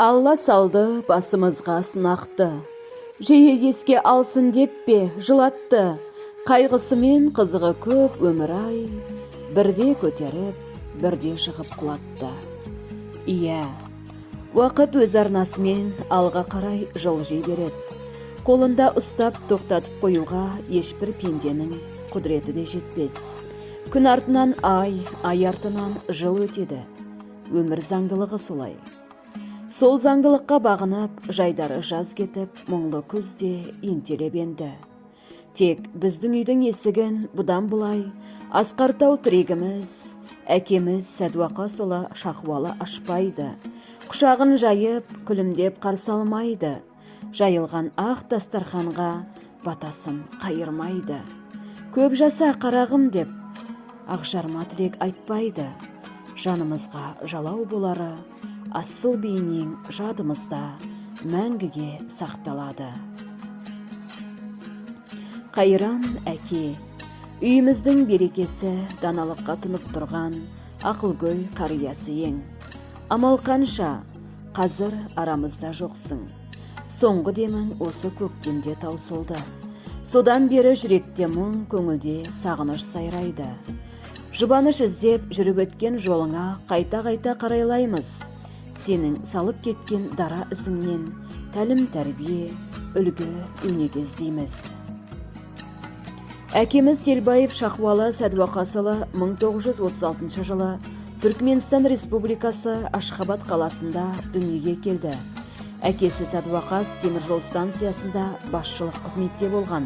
Алла салды басымызға сынақты. Жиі еске алсын деп пе жылатты. Қайғысы мен қызығы көп өмір ай. Бірде көтеріп, бірде шығып құлатты. Ия, уақыт өз арнасымен алға қарай жылжи береді. Қолында ұстап тоқтатып қоюға ешбір пенденің құдіреті де жетпес. Күн артынан ай артынан жыл өтеді. Өмір заңдылығы солай. Сол заңдылыққа бағынып, жайдары жаз кетіп, мұңлы күзде ентелеп енді. Тек біздің үйдің есігін бұдан бұлай асқартау тірегіміз, әкеміз Сәдуақа сола шақуалы ашпайды. Құшағын жайып, күлімдеп қарсы алмайды. Жайылған ақ дастарханға батасын қайырмайды. Көп жаса қарағым деп, ақжарма тілек айтпайды. Жанымызға жалау болары, асыл бейнең жадымызда мәңгіге сақталады. Қайран әке, үйіміздің берекесі даналыққа тұнып тұрған ақылгөй қариясы ең. Амал қанша, қазір арамызда жоқсың. Соңғы демін осы көктемде таусылды. Содан бері жүректе мұң, көңілде сағыныш сайрайды. Жұбаныш іздеп жүріп өткен жолыңа қайта-қайта қарайлаймыз. Сенің салып кеткен дара ізіңнен тәлім тәрбие, үлгі өнеге іздейміз. Әкеміз Телбаев Шахуалы Сәдуақасылы 1936 жылы Түркменстан Республикасы Ашхабад қаласында дүниеге келді. Әкесі Сәдуақас теміржол станциясында басшылық қызметте болған.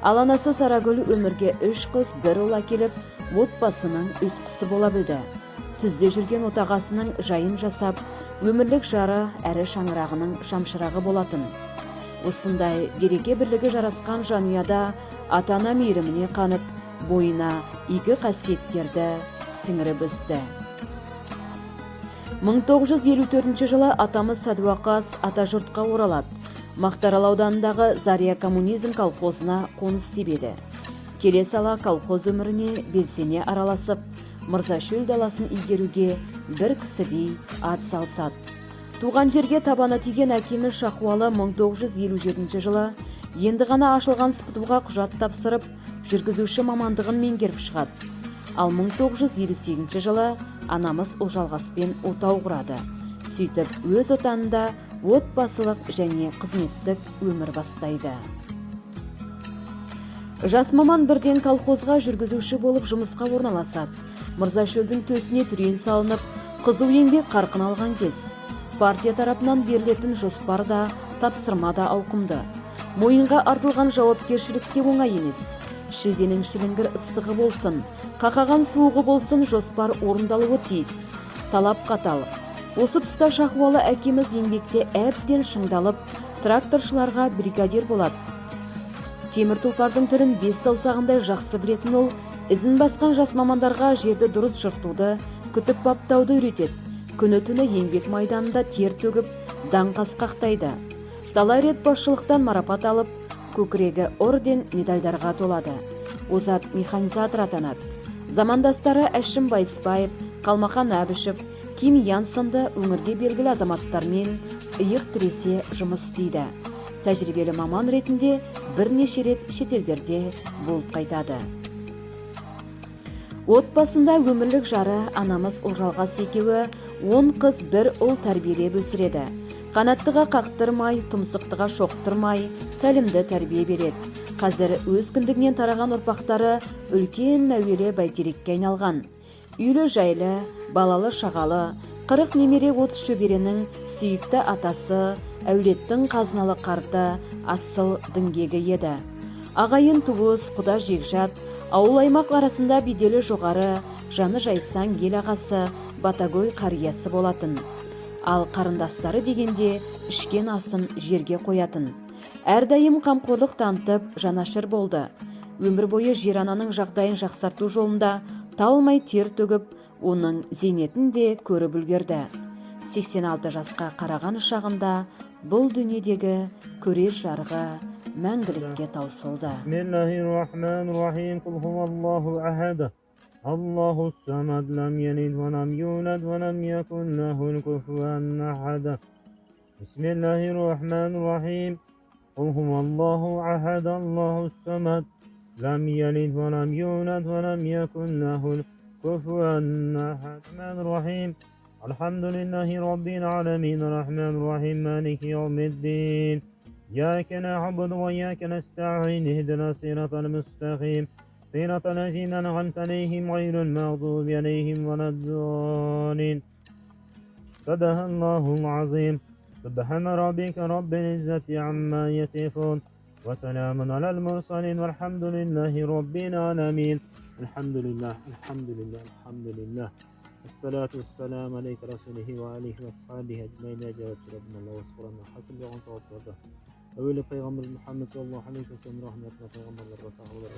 Ал анасы Сарагүл өмірге 3 қыз, 1 ұл әкеліп, отбасының ұйытқысы бола білді. Түзде жүрген отағасының жайын жасап, өмірлік жары әрі шаңырағының шамшырағы болатын. Осындай береке бірлігі жарасқан жанұяда ата-ана мейіріміне қанып, бойына игі қасиеттерді сіңіріп өсті. 1954 жылы атамыз Сәдуақас атажұртқа оралады. Мақтарал ауданындағы Зария коммунизм колхозына қоныс тебеді. Келе сала колхоз өміріне белсене араласып, Мырзашөл даласын игеруге бір кісідей ат салсады. Туған жерге табаны тиген әкеміз Шахуалы 1957 жылы енді ғана ашылған спытуға құжат тапсырып, жүргізуші мамандығын меңгеріп шығады. Ал 1958 жылы анамыз Ұлжалғаспен отау құрады. Сөйтіп, өз отанында отбасылық және қызметтік өмір бастайды. Жас маман бірден колхозға жүргізуші болып жұмысқа орналасады. Мырзашөлдің төсіне түрен салынып, қызу еңбек қарқын алған кез. Партия тарапынан берілетін жоспар да, тапсырма да ауқымды. Мойынға артылған жауапкершілікте оңай емес. Шілденің шіліңгір ыстығы болсын, қақаған суығы болсын, жоспар орындалуы тиіс. Талап қатал. Осы тұста Шахуалы әкеміз еңбекте әбден шыңдалып, тракторшыларға бригадир болады. Темір тұлпардың түрін 5 саусағындай жақсы білетін ол, ізін басқан жас мамандарға жерді дұрыс жыртуды, күтіп баптауды үйретеді. Күні түні еңбек майданында тер төгіп, даңқас қақтайды. Талай рет басшылықтан марапат алып, көкірегі орден медальдарға толады. Озат механизатор атанады. Замандастары Әшім Байыспаев, Қалмақан Әбішев, Ким Ян сынды өңірге белгілі азаматтармен иық тіресе жұмыс істейді. Тәжірибелі маман ретінде бірнеше рет шетелдерде болып қайтады. Отбасында өмірлік жары анамыз Ұлжалғас екеуі 10 қыз 1 ұл тәрбиелеп өсіреді. Қанаттыға қақтырмай, тұмсықтыға шоқтырмай, тәлімді тәрбие береді. Қазір өз кіндігінен тараған ұрпақтары үлкен мәуелі бәйтерекке айналған. Үйлі жайлы, балалы шағалы, 40 немере 30 шөберенің сүйікті атасы, әулеттің қазыналы қарты, асыл діңгегі еді. Ағайын туыс, құда жекжат, ауыл аймақ арасында беделі жоғары, жаны жайсаң ел ағасы, батагөй қариясы болатын. Ал қарындастары дегенде ішкен асын жерге қоятын. Әрдайым қамқорлық танытып жанашыр болды. Өмір бойы жер ананың жағдайын жақсарту жолында талмай тер төгіп, оның зейнетін де көріп үлгерді. 86 жасқа қараған шағында бұл дүниедегі көрер жарығы мәңгілікке таусылды. Бисмиллахир-рахманир-рахим. Кул хуаллаху ахад. Аллахус самад, лам ялид ва лам юлад ва лам якун лаху куфуан ахад. بسم الله الرحمن الرحيم قل هو الله أحد الله الصمد لم يلد ولم يولد ولم يكن له كفوا أحد الرحمن الرحيم الحمد لله رب العالمين الرحمن الرحيم مالك يوم الدين إياك نعبد وإياك نستعين اهدنا الصراط المستقيم صراط الذين أنعمت عليهم غير المغضوب عليهم ولا الضالين صدق الله العظيم سبحان ربك رب العزة عما يصفون وسلام على المرسلين والحمد لله رب العالمين الحمد لله الحمد لله الحمد لله الصلاة والسلام عليك رسوله وآله وأصحابه أجمعين يا جواب ربنا الله وصبرنا حسب يغن توقفه أولي پیغمبر محمد صلى الله عليه وسلم رحمتنا پیغمبر الرسول أولى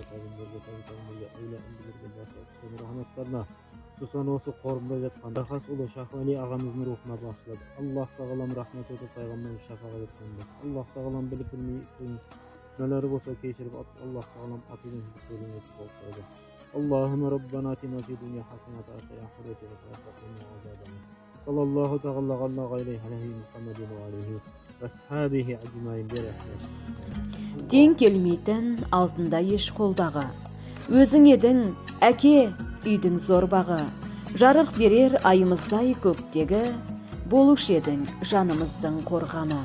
أن بلغ رحمتنا Susan осы қорымда жатқан Рахас ұлы Шахвали ағамыздың рухына бағыштады. Аллах тағалам рахмет етіп пайғамбарымыз шафағат етсін. Аллах тағалам біліп білмей нелері болса кешіріп, Аллах тағалам атымен сөйлем етіп болса. Аллахума раббана атина фи дуния хасанат ва фил ахирати хасанат ва қина азабан. Саллаллаху тағала ала ғайри Мұхаммадин ва алейхи ва асхабихи аджмаин бирахматih. Тең келмейтін алтында еш қолдағы. Өзің едің әке үйдің зорбағы, жарық берер айымыздай көктегі, болушы едің жанымыздың қорғаны.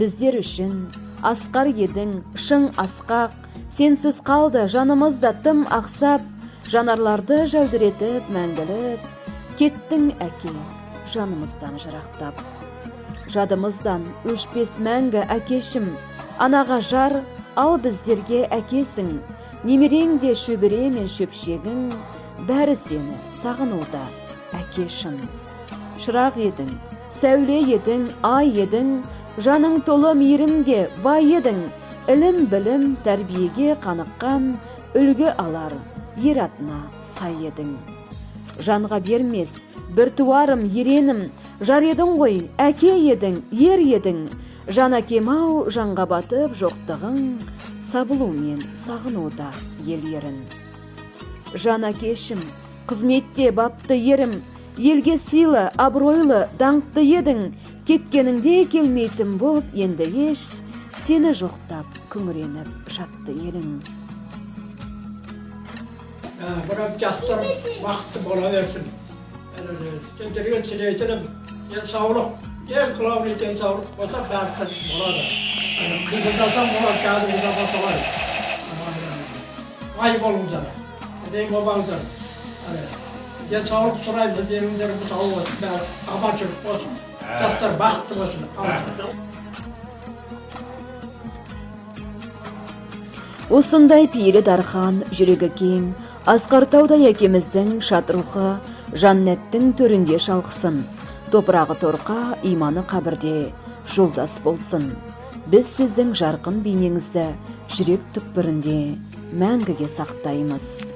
Біздер үшін асқар едің шың асқақ, сенсіз қалды жанымызда тым ақсап, жанарларды жәудіретіп мәңгіліп, кеттің әке жанымыздан жырақтап. Жадымыздан өшпес мәңгі әкешім, анаға жар, ал біздерге әкесің, немерең де шөбере мен шөпшегің, бәрі сені сағынуда әкешін. Шырақ едің, сәуле едің, ай едің, жаның толы мейірімге бай едің, ілім білім тәрбиеге қаныққан, үлгі алар ер атына сай едің. Жанға бермес бір туарым еренім, жар едің ғой, әке едің, ер едің, жан әкем-ау жанға батып жоқтығың, сабылумен сағынуда ел ерін. Жан әкешім, қызметте бапты ерім, елге сыйлы, абыройлы, даңқты едің, кеткеніңде келмейтін боп, енді еш сені жоқтап, күңіреніп жатты елің. Bırak jastар vakti bola versin. Kendirigen çileytirim, gel sağlık, gel kılavni gel sağlık, olsa berkat bola da. Kızıldasan bola kağıdı burada basalar. Ayıp olun sana, edeyim baban sana. Gel sağlık sorayım da diyelimleri bu sağlık olsun, abarçılık olsun. Jastар vakti olsun. Осындай пейілі дархан, жүрегі кең, Асқартаудай әкеміздің шатрухы, жаннеттің төрінде шалқысын, топырағы торқа, иманы қабірде жолдас болсын. Біз сіздің жарқын бейнеңізді жүрек түкпірінде мәңгіге сақтаймыз.